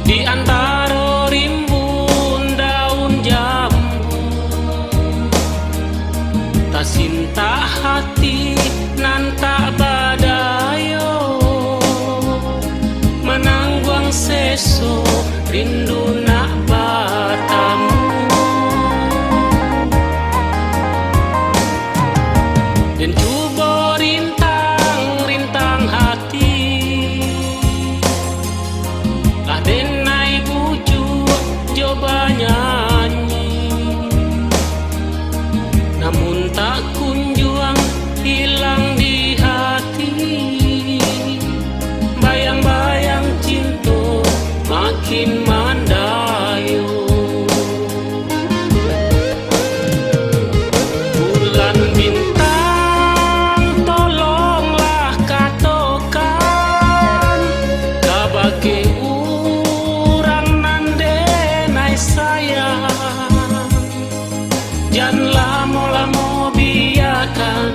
di antara rimbun daun jambu. Tak cinta hati nan tak badayo, menangguang seso rindu nak batamu. Dan coba rintang hati, lah denai bujuk coba nyanyi, namun tak kunjung hilang di hati. Bayang-bayang cinta makin mandayu. Bulan bintang tolonglah katakan kabake urang nan denai sayang. Jangan lamo-lamo biarkan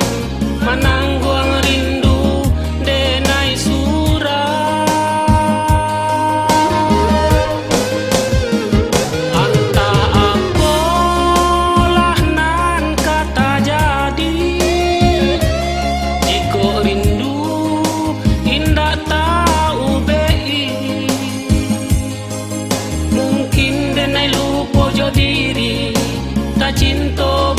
menangguang rindu denai surang. Antah apalah nan kata jadi, jika rindu indah tahu bei. Mungkin denai lupa jo diri, tak cinta